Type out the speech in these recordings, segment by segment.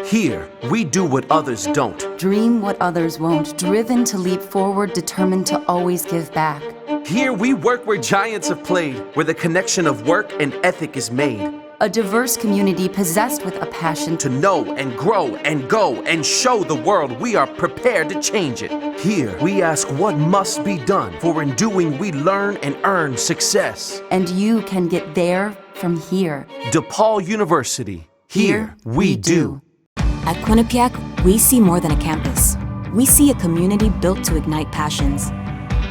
Here, we do what others don't. Dream what others won't, driven to leap forward, determined to always give back. Here, we work where giants have played, where the connection of work and ethic is made. A diverse community possessed with a passion To know and grow and go and show the world we are prepared to change it. Here, we ask what must be done, for in doing we learn and earn success. and you can get there from here. DePaul University. Here, we do. At Quinnipiac, we see more than a campus. We see a community built to ignite passions.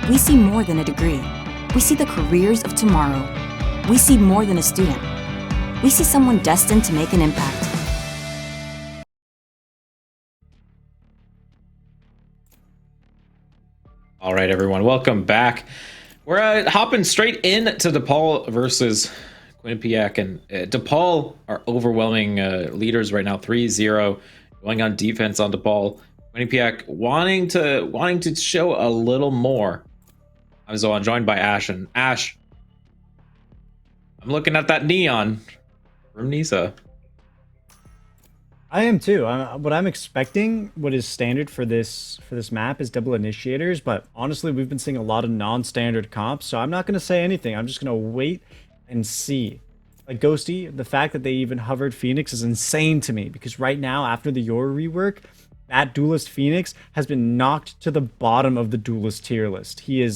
We see more than a degree. We see the careers of tomorrow. We see more than a student. We see someone destined to make an impact. All right, everyone, welcome back. We're hopping straight into DePaul versus Quinnipiac, and DePaul are overwhelming leaders right now, 3-0, going on defense on DePaul. Quinnipiac wanting to show a little more. I'm joined by Ash, and Ash, I'm looking at that neon from Nisa. I am too. What I'm expecting, what is standard for this map, is double initiators. But honestly, we've been seeing a lot of non-standard comps, so I'm not going to say anything. I'm just going to wait and see. Like Ghosty, the fact that they even hovered Phoenix is insane to me, because right now, after the Yor rework, that Duelist Phoenix has been knocked to the bottom of the Duelist tier list. He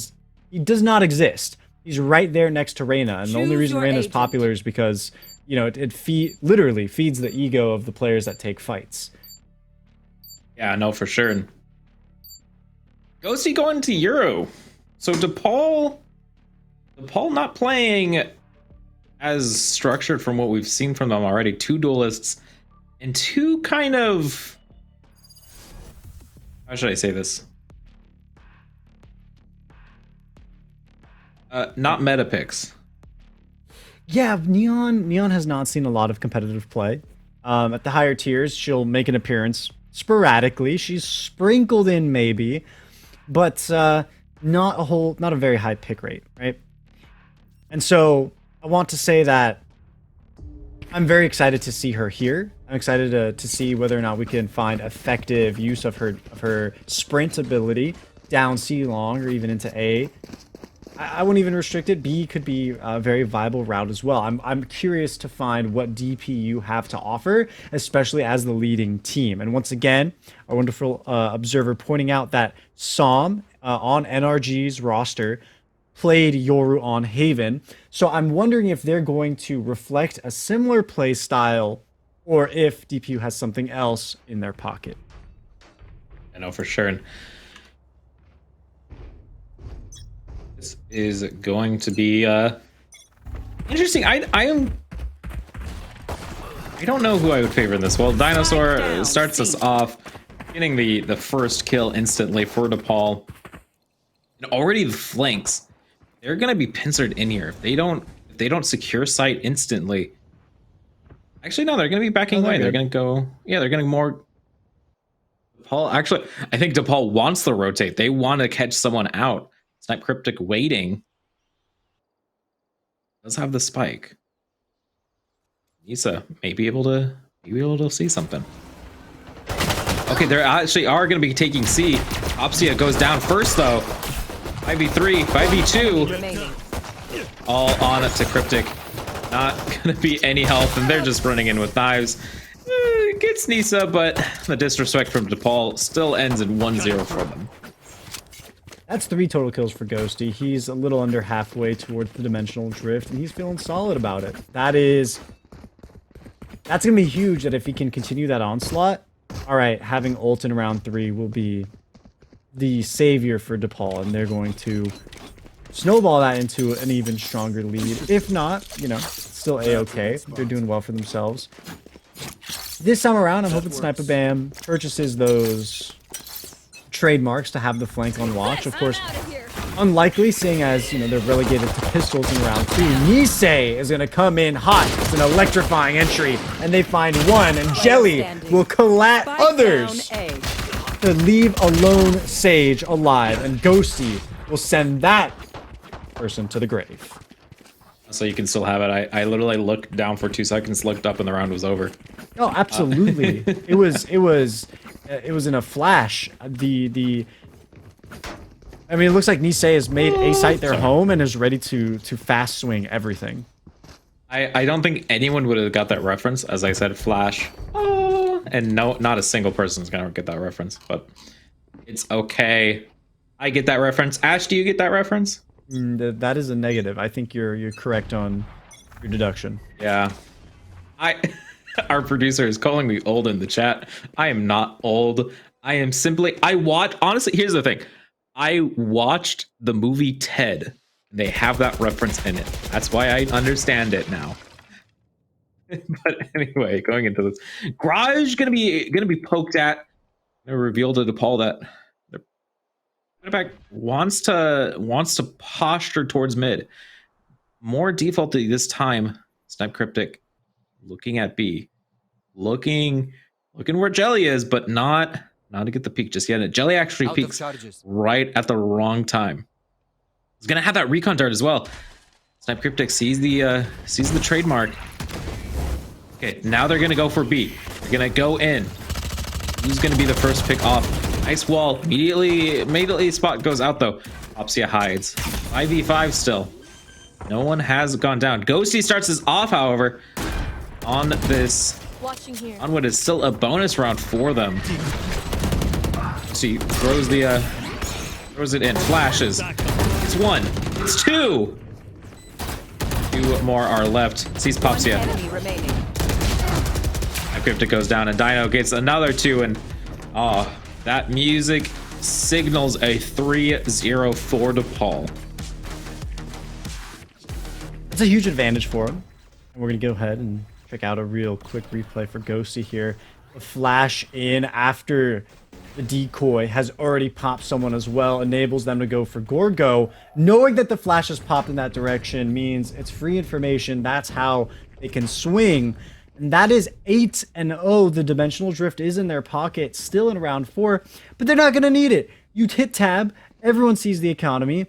does not exist. He's right there next to Reyna, and the only reason Reyna is popular is because, you know, it literally feeds the ego of the players that take fights. Yeah, no, for sure. And Ghosty going to Euro. So DePaul not playing as structured from what we've seen from them already. 2 duelists and 2 kind of, how should I say this? Not meta picks. Yeah, Neon has not seen a lot of competitive play. At the higher tiers, she'll make an appearance sporadically. She's sprinkled in maybe, but not a very high pick rate, right? And so I want to say that I'm very excited to see her here. I'm excited to see whether or not we can find effective use of her sprint ability down C long or even into A. I wouldn't even restrict it. B could be a very viable route as well. I'm curious to find what DPU have to offer, especially as the leading team. And once again, our wonderful observer pointing out that Som on NRG's roster played Yoru on Haven. So I'm wondering if they're going to reflect a similar play style or if DPU has something else in their pocket. I know for sure. And this is going to be interesting. I don't know who I would favor in this. Well, Dinosaur starts us off, getting the first kill instantly for DePaul. And already the flanks, they're gonna be pincered in here. If they don't secure site instantly. Actually, no, they're gonna be backing away. They're gonna go, yeah, they're gonna more. DePaul, actually, I think DePaul wants to rotate. They want to catch someone out. Snipe Cryptic waiting. Does have the spike. Nisa may be able to see something. Okay, they actually are going to be taking C. Opsia goes down first though. 5v3, 5v2. All on it to Cryptic. Not going to be any help, and they're just running in with knives. Gets Nisa, but the disrespect from DePaul still ends in 1-0 for them. That's 3 total kills for Ghosty. He's a little under halfway towards the Dimensional Drift, and he's feeling solid about it. That's going to be huge, that if he can continue that onslaught, alright, having ult in round 3 will be the savior for DePaul, and they're going to snowball that into an even stronger lead. If not, you know, still A-okay. They're doing well for themselves. This time around, I'm hoping Sniper Bam purchases those trademarks to have the flank on watch. Of course, unlikely, seeing as, you know, they're relegated to pistols in round 2. Nisei is going to come in hot. It's an electrifying entry, and they find one, and Jelly will collat others to leave a lone Sage alive, and Ghosty will send that person to the grave. So you can still have it. I literally looked down for 2 seconds, looked up, and the round was over. Oh, absolutely. It was in a flash. I mean, it looks like Nisei has made A site their home and is ready to fast swing everything. I don't think anyone would have got that reference. As I said, flash. Oh, and no, not a single person is gonna get that reference. But it's okay. I get that reference. Ash, do you get that reference? That is a negative. I think you're correct on your deduction. Yeah. Our producer is calling me old in the chat. I am not old. Honestly, here's the thing. I watched the movie Ted. They have that reference in it. That's why I understand it now. But anyway, going into this, Garage gonna be poked at. Gonna reveal to DePaul that Quinnipiac wants to posture towards mid. More defaulty this time. Snipe Cryptic looking at B, looking where Jelly is, but not to get the peek just yet. Jelly actually peeks right at the wrong time. He's gonna have that recon dart as well. Snipe Cryptic sees the trademark. Okay, now they're gonna go for B. They're gonna go in. Who's gonna be the first pick off? Nice wall. Immediately spot goes out though. Opsia hides. 5v5 still. No one has gone down. Ghosty starts us off, however, on what is still a bonus round for them. See, throws it in. Flashes. It's 1. It's 2. 2 more are left. Sees Popsia. Cryptic goes down and Dino gets another 2, and that music signals a 3-0 for DePaul. It's a huge advantage for him. And we're gonna go ahead and check out a real quick replay for Ghosty here. The flash in after the decoy has already popped someone as well, enables them to go for Gorgo. Knowing that the flash has popped in that direction means it's free information. That's how they can swing. And that is 8-0. The dimensional drift is in their pocket, still in round 4, but they're not going to need it. You hit tab, everyone sees the economy.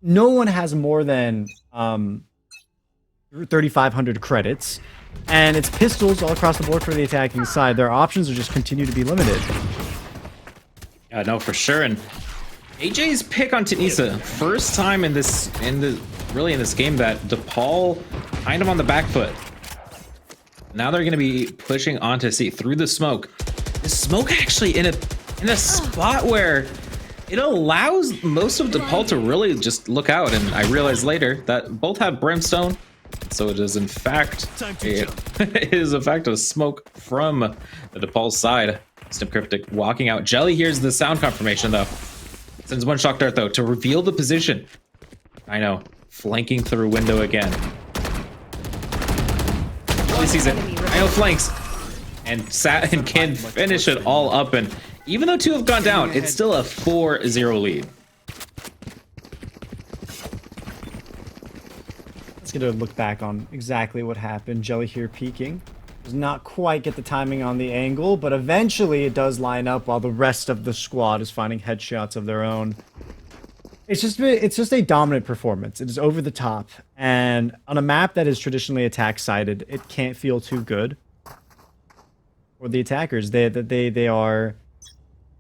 No one has more than 3,500 credits, and it's pistols all across the board for the attacking side. Their options are just continue to be limited. Yeah, no, for sure. And AJ's pick on Tanisa, first time in this game that DePaul kind of on the back foot. Now they're going to be pushing onto C through the smoke. The smoke actually in a spot where it allows most of DePaul to really just look out. And I realized later that both have brimstone, so it is in fact a smoke from the DePaul side. Snip Cryptic walking out. Jelly hears the sound confirmation though. Sends 1 shock dart though to reveal the position. I know, flanking through window again. He sees it. I know flanks. And can finish it all up. And even though 2 have gone down, it's still a 4-0 lead. Let's get a look back on exactly what happened. Jelly here peeking. Does not quite get the timing on the angle, but eventually it does line up while the rest of the squad is finding headshots of their own. It's just a dominant performance. It is over the top, and on a map that is traditionally attack-sided, it can't feel too good for the attackers. They are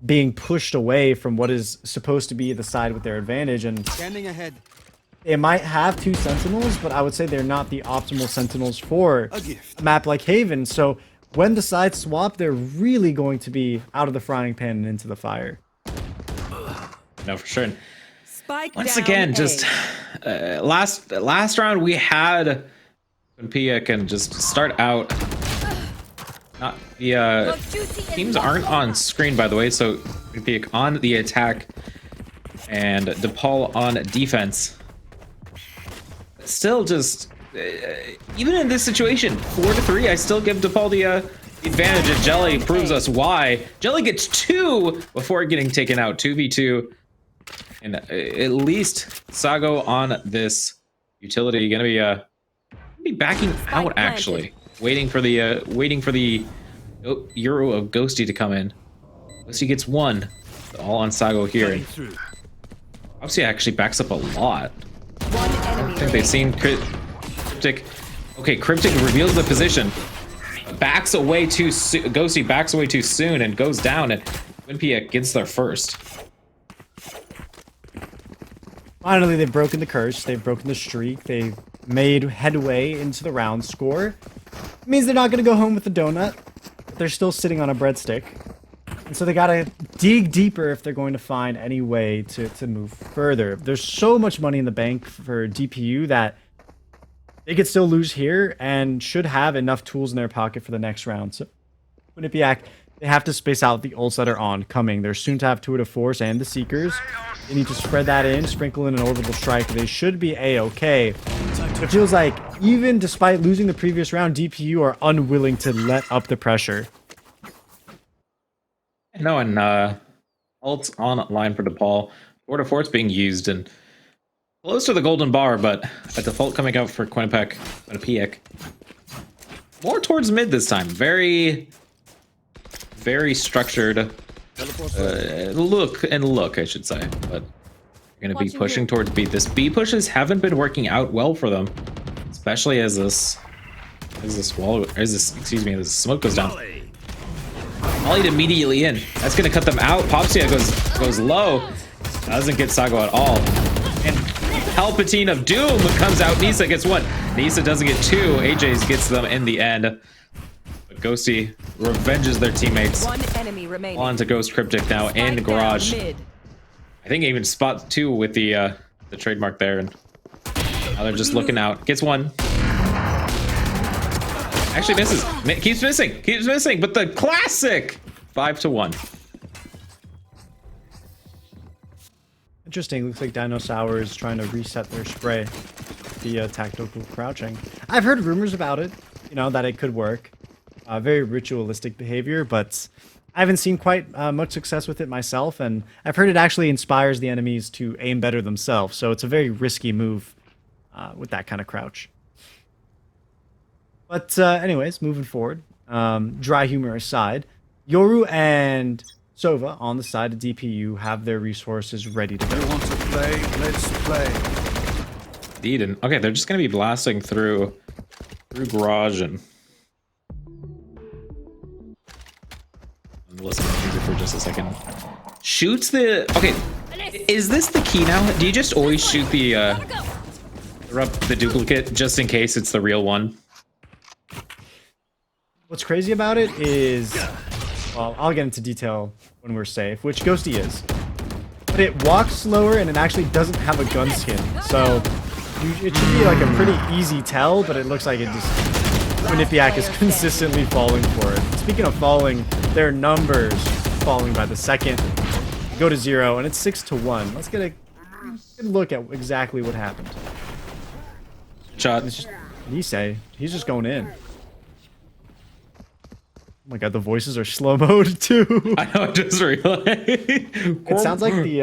being pushed away from what is supposed to be the side with their advantage, and standing ahead. They might have 2 sentinels, but I would say they're not the optimal sentinels for a map like Haven. So when the sides swap, they're really going to be out of the frying pan and into the fire. No, for sure. Once again, just last round we had Quinnipiac and just start out. Not the teams aren't on screen, by the way, so Quinnipiac on the attack and DePaul on defense. Still, just even in this situation, 4-3, I still give DePaul the advantage, and Jelly proves us why. Jelly gets 2 before getting taken out, 2v2. And at least Sago on this utility gonna be backing out actually, waiting for the Euro of Ghosty to come in. Ghosty gets 1, all on Sago here. Obviously, actually backs up a lot. I don't think they've seen Cryptic. Okay, Cryptic reveals the position. Backs away too soon. Ghosty backs away too soon and goes down, and Quinnipiac gets there first. Finally, they've broken the curse. They've broken the streak. They've made headway into the round score. It means they're not going to go home with the donut. But they're still sitting on a breadstick. And so they got to dig deeper if they're going to find any way to move further. There's so much money in the bank for DPU that they could still lose here and should have enough tools in their pocket for the next round. So Quinnipiac, they have to space out the ults that are coming. They're soon to have Tour de Force and the Seekers. They need to spread that in, sprinkle in an orbital strike. They should be a-okay. It feels like even despite losing the previous round, DPU are unwilling to let up the pressure. No, and ults on line for DePaul. Tour de Force being used and close to the golden bar, but a default coming out for Quinnipiac. More towards mid this time. Very structured look, I should say. But you're going to be pushing towards B. This B pushes haven't been working out well for them, especially as this smoke goes down. Volleyed immediately in. That's going to cut them out. Popsia goes low. Doesn't get Sago at all. And Palpatine of Doom comes out. Nisa gets one. Nisa doesn't get two. AJ's gets them in the end. But Ghosty revenges their teammates. One enemy remaining. On to Ghost Cryptic now in Garage. I think even spot two with the trademark there. And now they're just looking out. Gets one. Actually misses. Keeps missing. But the classic 5-1. Interesting. Looks like Dinosaur is trying to reset their spray via tactical crouching. I've heard rumors about it, that it could work. Very ritualistic behavior, but I haven't seen quite much success with it myself, and I've heard it actually inspires the enemies to aim better themselves, so it's a very risky move with that kind of crouch. But anyways, moving forward, dry humor aside, Yoru and Sova on the side of DPU have their resources ready to go. You want to play? Let's play. Eden. Okay, they're just gonna be blasting through Garage and listen to music for just a second. Shoots the. Okay, is this the key now? Do you just always shoot the duplicate just in case it's the real one? What's crazy about it is, well, I'll get into detail when we're safe, which Ghosty is. But it walks slower and it actually doesn't have a gun skin. So it should be like a pretty easy tell, but it looks like it just... Quinnipiac is consistently falling for it. Speaking of falling, their numbers falling by the second. Go to 0 and it's 6-1. Let's get a good look at exactly what happened. Shot. Nisei, he's just going in. Oh my god, the voices are slow mode too. I know, I just realized. It sounds like the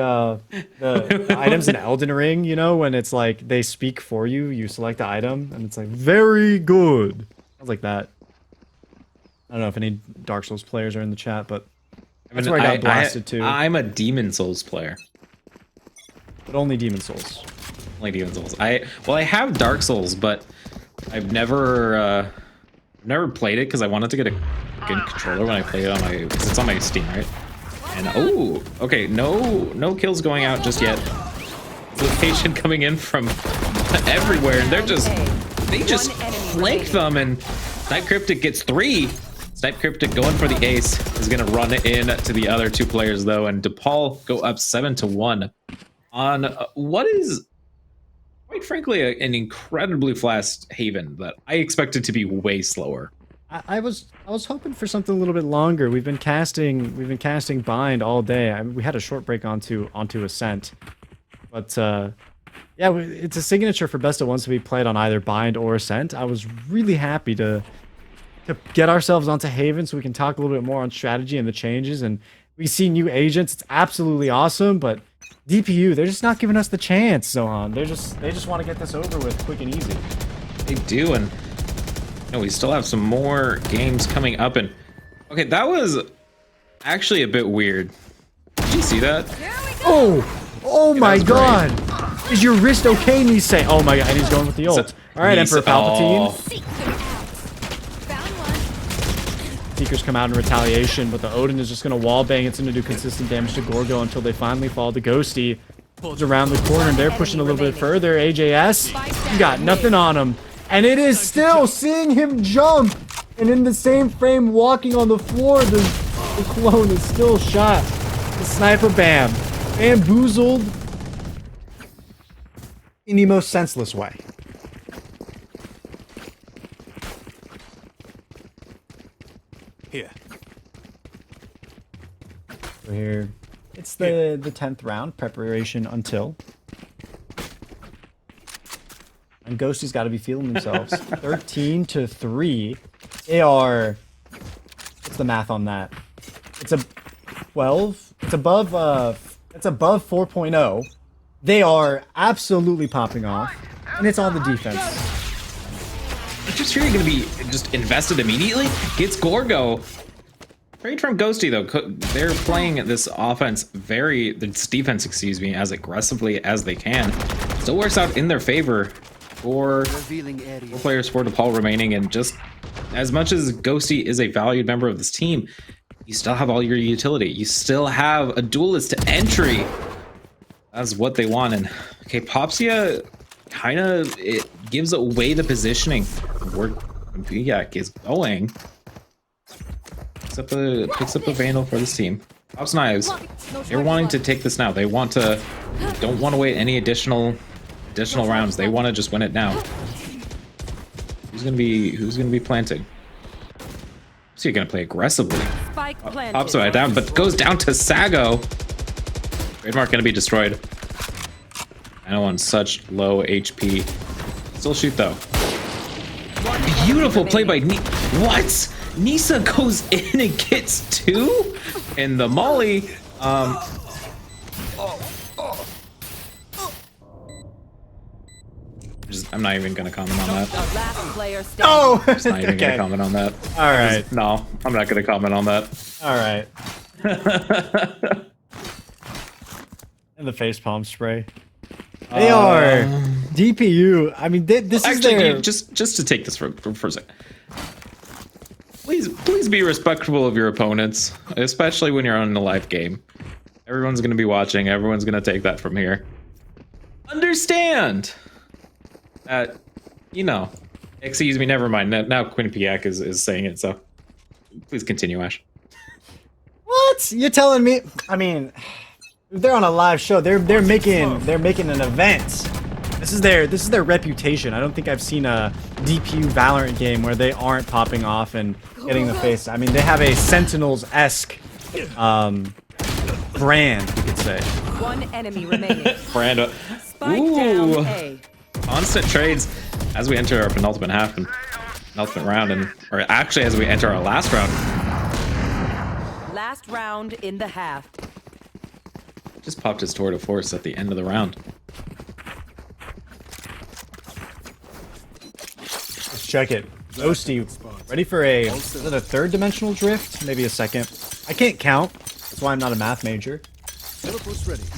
items in Elden Ring, when it's like they speak for you, you select the item, and it's like, very good. Sounds like that. I don't know if any Dark Souls players are in the chat, but that's where I got blasted too. I'm a Demon Souls player. But only Demon Souls. Only Demon Souls. I have Dark Souls, but I've never played it because I wanted to get a good controller when I play it on my, because it's on my Steam, right? And oh, okay, no kills going out just yet. Location coming in from everywhere, and they just flank them, and Snipe Cryptic gets 3. Snipe Cryptic going for the ace is gonna run in to the other 2 players though, and DePaul go up 7-1 on what is quite frankly an incredibly fast Haven that I expected to be way slower. I was hoping for something a little bit longer. We've been casting Bind all day. We had a short break onto Ascent, but yeah, it's a signature for best of ones to be played on either Bind or Ascent. I was really happy to get ourselves onto Haven so we can talk a little bit more on strategy and the changes. And we see new agents. It's absolutely awesome, but DPU, they're just not giving us the chance, Zohan. They just want to get this over with quick and easy. They do, and we still have some more games coming up. And okay, that was actually a bit weird. Did you see that? Oh my god! Is your wrist okay, Nisei? Oh my god, and he's going with the ult. All right, Emperor Palpatine. Found one. Seekers come out in retaliation, but the Odin is just going to wallbang. It's going to do consistent damage to Gorgo until they finally fall to Ghosty. Pulls around the corner, and they're pushing a little bit further. AJS, you got nothing on him. And it is still seeing him jump. And in the same frame, walking on the floor, the clone is still shot. The sniper bam. Bamboozled in the most senseless way. Here. So here, it's the 10th round, preparation until. And Ghosty's got to be feeling themselves. 13-3. They are. What's the math on that? It's a 12. It's above. It's above 4.0. They are absolutely popping off, and it's on the defense. I just fear you're going to be just invested immediately. Gets Gorgo. Great from Ghosty, though. They're playing this defense, excuse me, as aggressively as they can. Still works out in their favor for 4 players for DePaul remaining. And just as much as Ghosty is a valued member of this team, you still have all your utility. You still have a duelist to entry. That's what they want. And okay, Popsia kind of it gives away the positioning where Quinnipiac is going. Picks up a Vandal for this team. Pops Knives. They're wanting to take this now. They don't want to wait any additional rounds. They want to just win it now. Who's gonna be planting? So you're gonna play aggressively. Pops it down, but goes down to Sago. Trademark gonna be destroyed. I know on such low HP. Still shoot though. Beautiful play by What? Nisa goes in and gets 2? And the Molly, I'm not even gonna comment on that. Oh! I'm not even gonna comment on that. Alright. No, I'm not gonna comment on that. Alright. And the facepalm spray. They are DPU. I mean, this actually, is their... just to take this for a second. Please be respectful of your opponents, especially when you're on a live game. Everyone's gonna be watching. Everyone's gonna take that from here. Understand that, excuse me, never mind. Now Quinnipiac is saying it, so please continue, Ash. What? You're telling me? I mean, they're on a live show. They're making an event. This is their reputation. I don't think I've seen a DPU Valorant game where they aren't popping off and getting the face. I mean, they have a Sentinels-esque brand, you could say. One enemy remaining. Brand. Ooh. Constant trades as we enter our penultimate round, or actually as we enter our last round. Last round in the half. Just popped his tour de force at the end of the round. Let's check it. Ghosty, ready for is it a third dimensional drift? Maybe a second. I can't count. That's why I'm not a math major.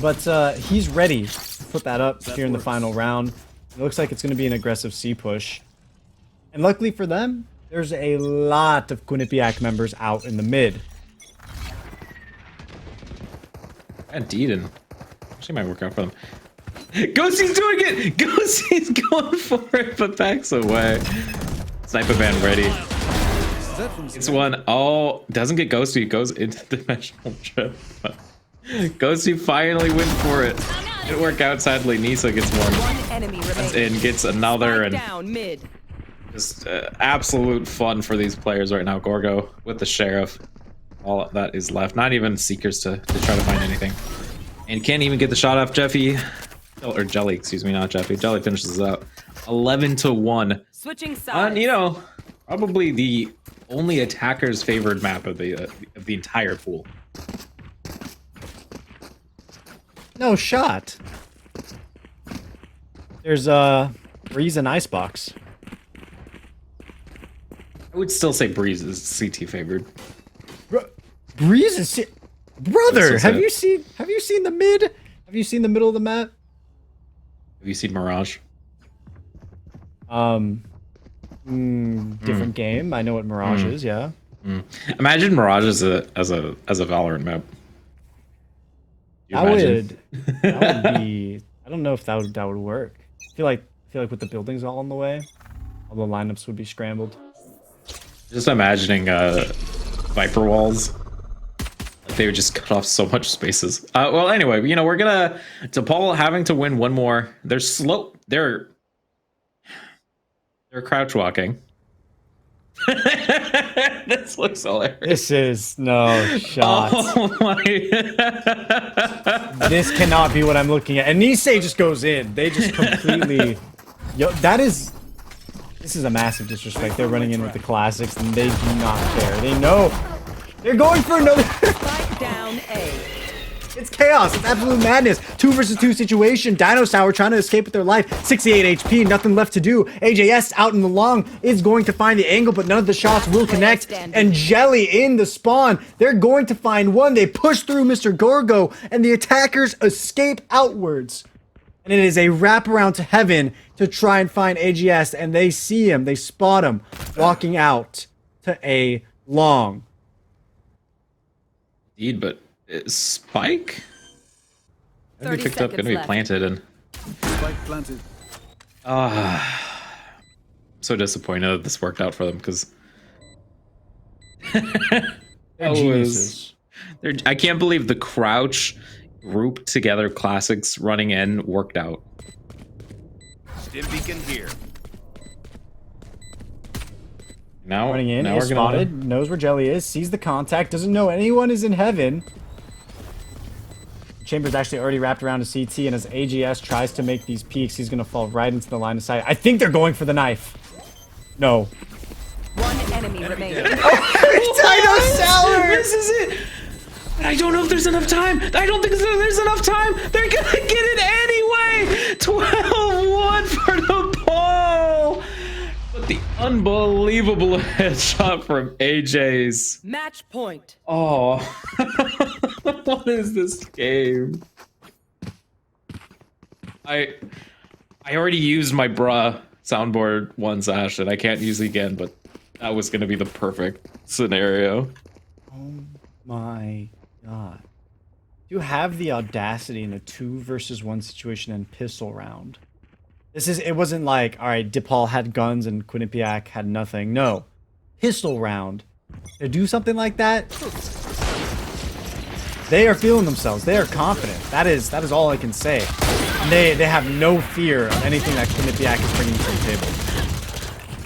But he's ready to put that up here in the final round. It looks like it's going to be an aggressive C push. And luckily for them, there's a lot of Quinnipiac members out in the mid. And Deedon. Actually might work out for them. Ghosty's doing it! Ghosty's going for it, but backs away. Sniper band ready. It's one. Oh, doesn't get Ghosty. Goes into dimensional trip. Ghosty finally went for it. Didn't work out, sadly. Nisa gets one. And gets another. And just absolute fun for these players right now. Gorgo with the Sheriff. All that is left. Not even Seekers to try to find anything. And can't even get the shot off Jeffy. Or Jelly, excuse me, not Jeffy. Jelly finishes out 11-1. Switching sides. And probably the only attacker's favored map of the entire pool. No shot. There's Breeze and Icebox. I would still say Breeze is CT favored. Breeze is brother. Have you seen the mid? Have you seen the middle of the map? Have you seen Mirage? Different game. I know what Mirage is. Yeah. Imagine Mirage as a Valorant map. You That imagine? would be. I don't know if that would work. I feel like with the buildings all in the way, all the lineups would be scrambled. Just imagining Viper walls. Like they would just cut off so much spaces. Well, anyway, we're gonna DePaul having to win one more. They're slow. They're crouch walking. This looks hilarious. This is no shot. Oh my! This cannot be what I'm looking at. And Nisei just goes in. They just completely. Yo, this is a massive disrespect. They're running in with the classics and they do not care. They know. They're going for another. Spike down A. It's chaos. It's absolute madness. 2 versus 2 situation. Dino Sour trying to escape with their life. 68 HP. Nothing left to do. AJS out in the long is going to find the angle, but none of the shots will connect. And Jelly in the spawn. They're going to find one. They push through Mr. Gorgo, and the attackers escape outwards. And it is a wraparound to heaven to try and find AGS, and they see him. They spot him walking out to a long. Indeed, but Spike? I think 30 they picked up seconds gonna be left. planted and Spike planted. so disappointed that this worked out for them because They're geniuses. I can't believe the crouch group together classics running in worked out. Stim beacon here. Now Running in, now is we're gonna spotted, knows where Jelly is, sees the contact, doesn't know anyone is in heaven. Chamber's actually already wrapped around to CT, and as AGS tries to make these peeks, he's gonna fall right into the line of sight. I think they're going for the knife. No. One enemy remaining. Dino Sour! This is it. I don't know if there's enough time. I don't think there's enough time. They're gonna get it anyway. 12-1 for the ball. But the unbelievable headshot from AJ's. Match point. Oh, what is this game? I already used my bruh soundboard once, Ash, and I can't use it again, but that was gonna be the perfect scenario. Oh my god. You have the audacity in a 2 versus 1 situation and pistol round. It wasn't like, alright, DePaul had guns and Quinnipiac had nothing. No. Pistol round. To do something like that, they are feeling themselves. They are confident. That is all I can say. And they have no fear of anything that Quinnipiac is bringing to the table.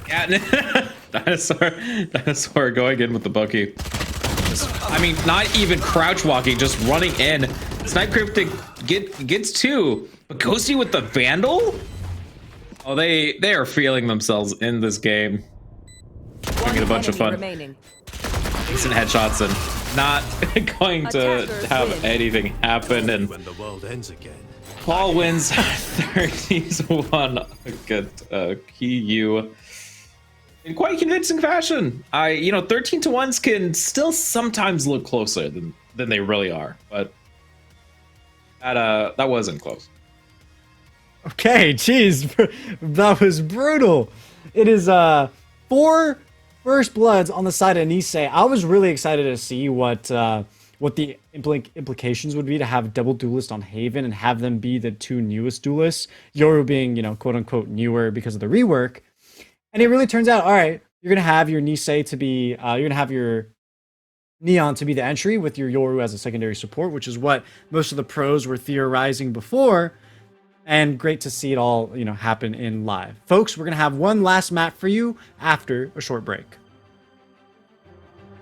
Yeah, dinosaur going in with the Bucky. I mean, not even crouch walking, just running in. Snipe Cryptic gets 2, but Ghosty with the Vandal? Oh, they are feeling themselves in this game. Having a bunch of fun. Remaining. Decent headshots and not going to Attackers have win. anything happen. And When the world ends again. Paul wins 30-1 against KU in quite convincing fashion. 13-1s can still sometimes look closer than they really are, but that wasn't close. Okay, jeez, that was brutal. It is 4 first bloods on the side of Nisei. I was really excited to see what the implications would be to have double duelist on Haven and have them be the 2 newest duelists. Yoru being, quote unquote newer because of the rework. And it really turns out, all right, you're gonna have your Nisei to be, you're gonna have your Neon to be the entry with your Yoru as a secondary support, which is what most of the pros were theorizing before. And great to see it all, happen in live. Folks, we're going to have one last map for you after a short break.